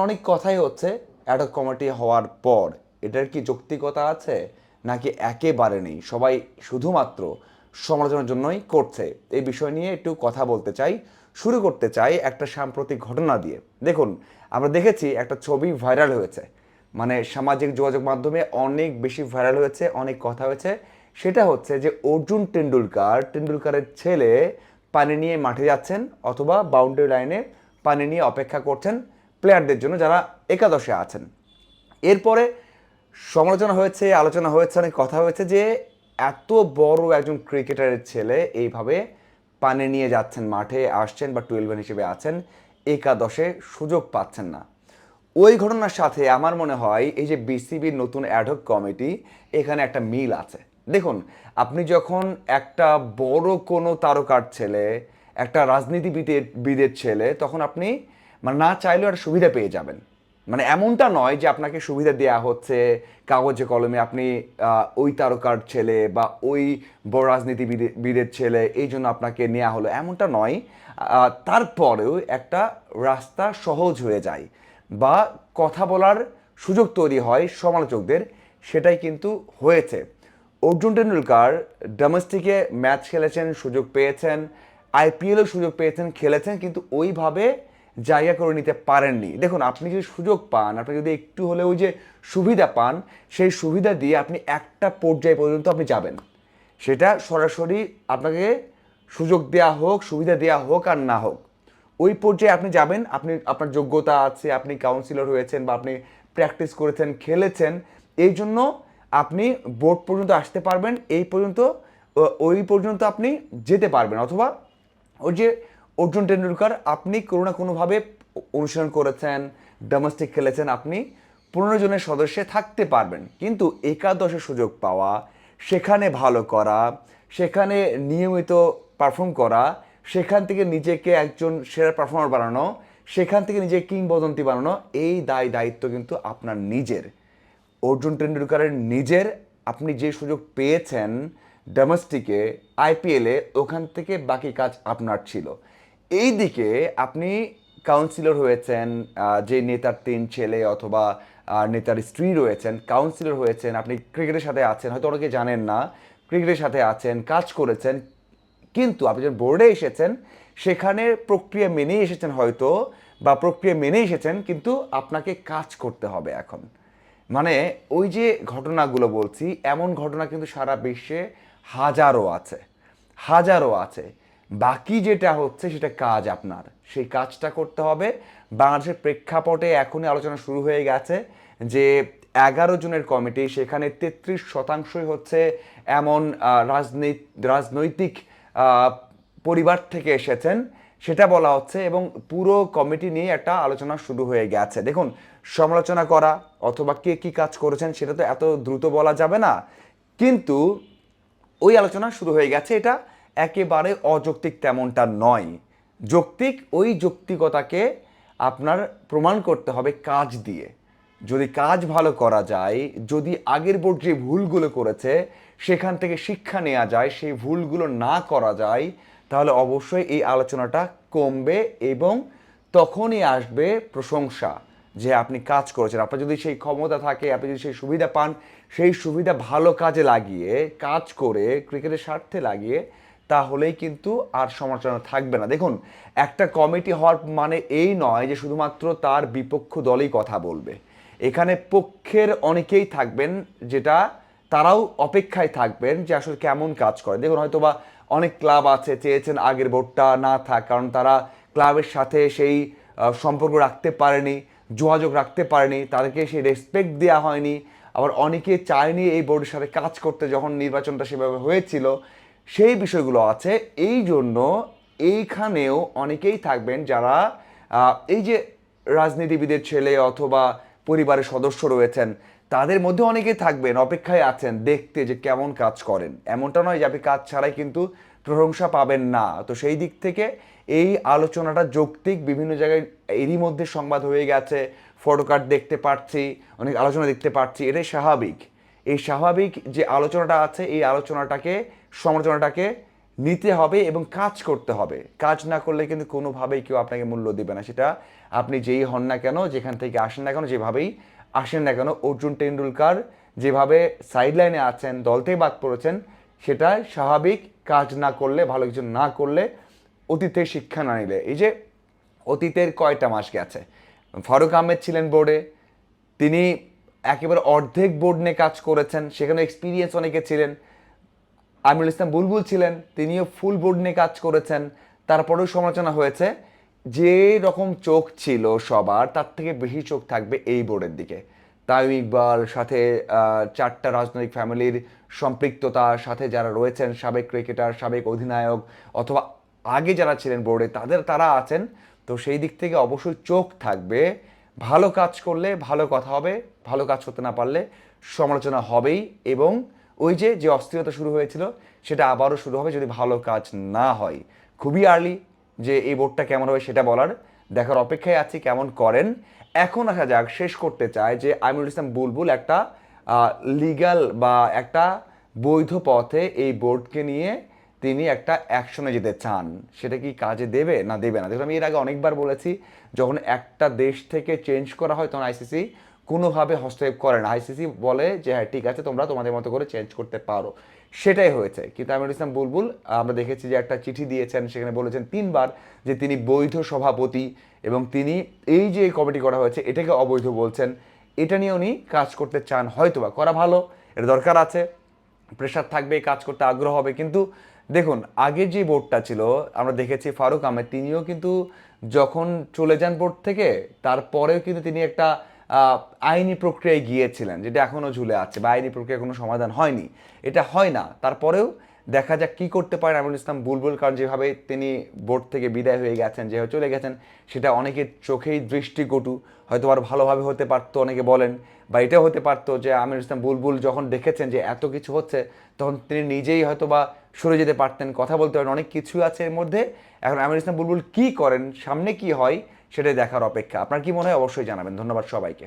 অনেক কথাই হচ্ছে অ্যাডহক কমিটি হওয়ার পর এটার কি যৌক্তিকতা আছে নাকি একেবারে নেই, সবাই শুধুমাত্র সমালোচনার জন্যই করছে। এই বিষয় নিয়ে একটু কথা বলতে চাই। শুরু করতে চাই একটা সাম্প্রতিক ঘটনা দিয়ে। দেখুন, আমরা দেখেছি একটা ছবি ভাইরাল হয়েছে, মানে সামাজিক যোগাযোগ মাধ্যমে অনেক বেশি ভাইরাল হয়েছে, অনেক কথা হয়েছে। সেটা হচ্ছে যে অর্জুন টেন্ডুলকারের ছেলে পানি নিয়ে মাঠে যাচ্ছেন অথবা বাউন্ডারি লাইনে পানি নিয়ে অপেক্ষা করছেন প্লেয়ারদের জন্য যারা একাদশে আছেন। এরপরে সমালোচনা হয়েছে, আলোচনা হয়েছে, অনেক কথা হয়েছে যে এত বড় একজন ক্রিকেটারের ছেলে এইভাবে পানি নিয়ে যাচ্ছেন, মাঠে আসছেন বা 12 হিসেবে আছেন, একাদশে সুযোগ পাচ্ছেন না। ওই ঘটনার সাথে আমার মনে হয় এই যে বিসিবির নতুন অ্যাডহক কমিটি, এখানে একটা মিল আছে। দেখুন, আপনি যখন একটা বড় কোনো তারকার ছেলে, একটা রাজনীতিবিদের ছেলে, তখন আপনি মানে না চাইলেও একটা সুবিধা পেয়ে যাবেন। মানে এমনটা নয় যে আপনাকে সুবিধা দেওয়া হচ্ছে কাগজে কলমে, আপনি ওই তারকার ছেলে বা ওই বড় রাজনীতিবিদের ছেলে এই জন্য আপনাকে নেওয়া হলো, এমনটা নয়। তারপরেও একটা রাস্তা সহজ হয়ে যায় বা কথা বলার সুযোগ তৈরি হয় সমালোচকদের, সেটাই কিন্তু হয়েছে। অর্জুন টেন্ডুলকার ডোমেস্টিকে ম্যাচ খেলেছেন, সুযোগ পেয়েছেন, আইপিএলও সুযোগ পেয়েছেন, খেলেছেন, কিন্তু ওইভাবে জায়গা করে নিতে পারেননি। দেখুন, আপনি যদি সুযোগ পান, আপনি যদি একটু হলে ওই যে সুবিধা পান, সেই সুবিধা দিয়ে আপনি একটা পর্যায় পর্যন্ত আপনি যাবেন। সেটা সরাসরি আপনাকে সুযোগ দেওয়া হোক, সুবিধা দেওয়া হোক আর না হোক, ওই পর্যায়ে আপনি যাবেন। আপনি আপনার যোগ্যতা আছে, আপনি কাউন্সিলর হয়েছেন বা আপনি প্র্যাকটিস করেছেন, খেলেছেন, এই জন্য আপনি বোর্ড পর্যন্ত আসতে পারবেন, এই পর্যন্ত ওই পর্যন্ত আপনি যেতে পারবেন। অথবা ওই যে অর্জুন টেন্ডুলকার, আপনি কোনো না কোনোভাবে অনুশীলন করেছেন, ডোমেস্টিক খেলেছেন, আপনি 15 জনের সদস্যে থাকতে পারবেন। কিন্তু একাদশে সুযোগ পাওয়া, সেখানে ভালো করা, সেখানে নিয়মিত পারফর্ম করা, সেখান থেকে নিজেকে একজন সেরা পারফর্মার বানানো, সেখান থেকে নিজেকে কিংবদন্তি বানানো, এই দায়িত্ব কিন্তু আপনার নিজের, অর্জুন টেন্ডুলকারের নিজের। আপনি যে সুযোগ পেয়েছেন ডোমেস্টিকে, আইপিএলে, ওখান থেকে বাকি কাজ আপনার ছিল। এই দিকে আপনি কাউন্সিলর হয়েছেন, যে নেতার 3 ছেলে অথবা নেতার স্ত্রী রয়েছেন, কাউন্সিলর হয়েছেন, আপনি ক্রিকেটের সাথে আছেন, হয়তো অনেকে জানেন না, ক্রিকেটের সাথে আছেন, কাজ করেছেন, কিন্তু আপনি যখন বোর্ডে এসেছেন সেখানে প্রক্রিয়া মেনেই এসেছেন হয়তো, বা প্রক্রিয়া মেনে এসেছেন, কিন্তু আপনাকে কাজ করতে হবে এখন। মানে ওই যে ঘটনাগুলো বলছি, এমন ঘটনা কিন্তু সারা বিশ্বে হাজারো আছে, হাজারো আছে। বাকি যেটা হচ্ছে সেটা কাজ আপনার, সেই কাজটা করতে হবে। বাংলাদেশের প্রেক্ষাপটে এখনই আলোচনা শুরু হয়ে গেছে যে 11 জনের কমিটি, সেখানে 33% হচ্ছে এমন রাজনৈতিক পরিবার থেকে এসেছেন, সেটা বলা হচ্ছে, এবং পুরো কমিটি নিয়ে একটা আলোচনা শুরু হয়ে গেছে। দেখুন, সমালোচনা করা অথবা কে কী কাজ করেছেন সেটা তো এত দ্রুত বলা যাবে না, কিন্তু ওই আলোচনা শুরু হয়ে গেছে। এটা একেবারে অযৌক্তিক তেমনটা নয়, যৌক্তিক। ওই যৌক্তিকতাকে আপনার প্রমাণ করতে হবে কাজ দিয়ে। যদি কাজ ভালো করা যায়, যদি আগের বোর্ড যে ভুলগুলো করেছে সেখান থেকে শিক্ষা নেওয়া যায়, সেই ভুলগুলো না করা যায়, তাহলে অবশ্যই এই আলোচনাটা কমবে এবং তখনই আসবে প্রশংসা যে আপনি কাজ করেছেন। আপনার যদি সেই ক্ষমতা থাকে, আপনি যদি সেই সুবিধা পান, সেই সুবিধা ভালো কাজে লাগিয়ে, কাজ করে, ক্রিকেটের স্বার্থে লাগিয়ে, তাহলেই কিন্তু আর সমালোচনা থাকবে না। দেখুন, একটা কমিটি হওয়ার মানে এই নয় যে শুধুমাত্র তার বিপক্ষ দলই কথা বলবে। এখানে পক্ষের অনেকেই থাকবেন, যেটা তারাও অপেক্ষায় থাকবেন যে আসলে কেমন কাজ করে। দেখুন, হয়তো বা অনেক ক্লাব আছে চেয়েছেন আগের বোর্ডটা না থাক, কারণ তারা ক্লাবের সাথে সেই সম্পর্ক রাখতে পারেনি, যোগাযোগ রাখতে পারেনি, তাদেরকে সেই রেসপেক্ট দেওয়া হয়নি। আবার অনেকে চায়নি এই বোর্ডের সাথে কাজ করতে যখন নির্বাচনটা সেভাবে হয়েছিল, সেই বিষয়গুলো আছে। এই জন্য এইখানেও অনেকেই থাকবেন যারা এই যে রাজনীতিবিদের ছেলে অথবা পরিবারের সদস্য রয়েছেন, তাদের মধ্যে অনেকেই থাকবেন অপেক্ষায় আছেন দেখতে যে কেমন কাজ করেন। এমনটা নয় যে আপনি কাজ ছাড়াই কিন্তু প্রশংসা পাবেন না। তো সেই দিক থেকে এই আলোচনাটা যৌক্তিক। বিভিন্ন জায়গায় এরই মধ্যে সংবাদ হয়ে গেছে, ফটো কার্ড দেখতে পাচ্ছি, অনেক আলোচনা দেখতে পাচ্ছি, এটাই স্বাভাবিক। এই স্বাভাবিক যে আলোচনাটা আছে, এই আলোচনাটাকে, সমালোচনাটাকে নিতে হবে এবং কাজ করতে হবে। কাজ না করলে কিন্তু কোনোভাবেই কেউ আপনাকে মূল্য দেবে না, সেটা আপনি যেই হন না কেন, যেখান থেকে আসেন না কেন, যেভাবেই আসেন না কেন, অর্জুন টেন্ডুলকার যেভাবে সাইডলাইনে আছেন, দল থেকে বাদ পড়েছেন, সেটা স্বাভাবিক। কাজ না করলে, ভালো কিছু না করলে, অতীতের শিক্ষা না নিলে। এই যে অতীতের কয়টা মাস গেছে, ফারুক আহমেদ ছিলেন বোর্ডে, তিনি একেবারে অর্ধেক বোর্ড নিয়ে কাজ করেছেন, সেখানে এক্সপিরিয়েন্স অনেকে ছিলেন। আমিরুল ইসলাম বুলবুল ছিলেন, তিনিও ফুল বোর্ড নিয়ে কাজ করেছেন, তারপরেও সমালোচনা হয়েছে। যে রকম চোখ ছিল সবার, তার থেকে বেশি চোখ থাকবে এই বোর্ডের দিকে। তামিম ইকবাল, সাথে 4টা রাজনৈতিক ফ্যামিলির সম্পৃক্ততার সাথে যারা রয়েছেন, সাবেক ক্রিকেটার, সাবেক অধিনায়ক, অথবা আগে যারা ছিলেন বোর্ডে, তারা আছেন। তো সেই দিক থেকে অবশ্যই চোখ থাকবে। ভালো কাজ করলে ভালো কথা হবে, ভালো কাজ করতে না পারলে সমালোচনা হবেই। এবং ওই যে যে অস্থিরতা শুরু হয়েছিল, সেটা আবারও শুরু হবে যদি ভালো কাজ না হয়। খুবই আর্লি যে এই বোর্ডটা কেমন হবে সেটা বলার, দেখার অপেক্ষায় আছি কেমন করেন। এখন আসা যাক, শেষ করতে চায় যে আমিরুল ইসলাম বুলবুল একটা লিগ্যাল বা একটা বৈধ পথে এই বোর্ডকে নিয়ে তিনি একটা অ্যাকশনে যেতে চান। সেটা কি কাজে দেবে না দেবে না? দেখুন, আমি এর আগে অনেকবার বলেছি, যখন একটা দেশ থেকে চেঞ্জ করা হয় তখন আইসিসি কোনোভাবে হস্তক্ষেপ করে না। আইসিসি বলে যে হ্যাঁ ঠিক আছে, তোমরা তোমাদের মতো করে চেঞ্জ করতে পারো। সেটাই হয়েছে। কিন্তু আমিরুল ইসলাম বুলবুল, আমরা দেখেছি যে একটা চিঠি দিয়েছেন, সেখানে বলেছেন 3বার যে তিনি বৈধ সভাপতি, এবং তিনি এই যে কমিটি করা হয়েছে এটাকে অবৈধ বলছেন। এটা নিয়ে উনি কাজ করতে চান, হয়তোবা করা ভালো, এটা দরকার আছে, প্রেশার থাকবে, কাজ করতে আগ্রহ হবে। কিন্তু দেখুন, আগের যে বোর্ডটা ছিল, আমরা দেখেছি ফারুক আহমেদ তিনিও কিন্তু যখন চলে যান বোর্ড থেকে, তারপরেও কিন্তু তিনি একটা আইনি প্রক্রিয়ায় গিয়েছিলেন, যেটা এখনও ঝুলে আছে, বা আইনি প্রক্রিয়ায় কোনো সমাধান হয়নি। এটা হয় না, তারপরেও দেখা যাক কী করতে পারেন আমিরুল ইসলাম বুলবুল। কারণ যেভাবে তিনি বোর্ড থেকে বিদায় হয়ে গেছেন, যেভাবে চলে গেছেন, সেটা অনেকের চোখেই দৃষ্টিকটু। হয়তো আর ভালোভাবে হতে পারতো, অনেকে বলেন, বা এটাও হতে পারতো যে আমিরুল ইসলাম বুলবুল যখন দেখেছেন যে এত কিছু হচ্ছে, তখন তিনি নিজেই হয়তো বা সরে যেতে পারতেন, কথা বলতে পারেন, অনেক কিছু আছে এর মধ্যে। এখন আমিরুল ইসলাম বুলবুল কী করেন, সামনে কি হয়, সেটাই দেখার অপেক্ষা। আপনার কি মনে হয় অবশ্যই জানাবেন। ধন্যবাদ সবাইকে।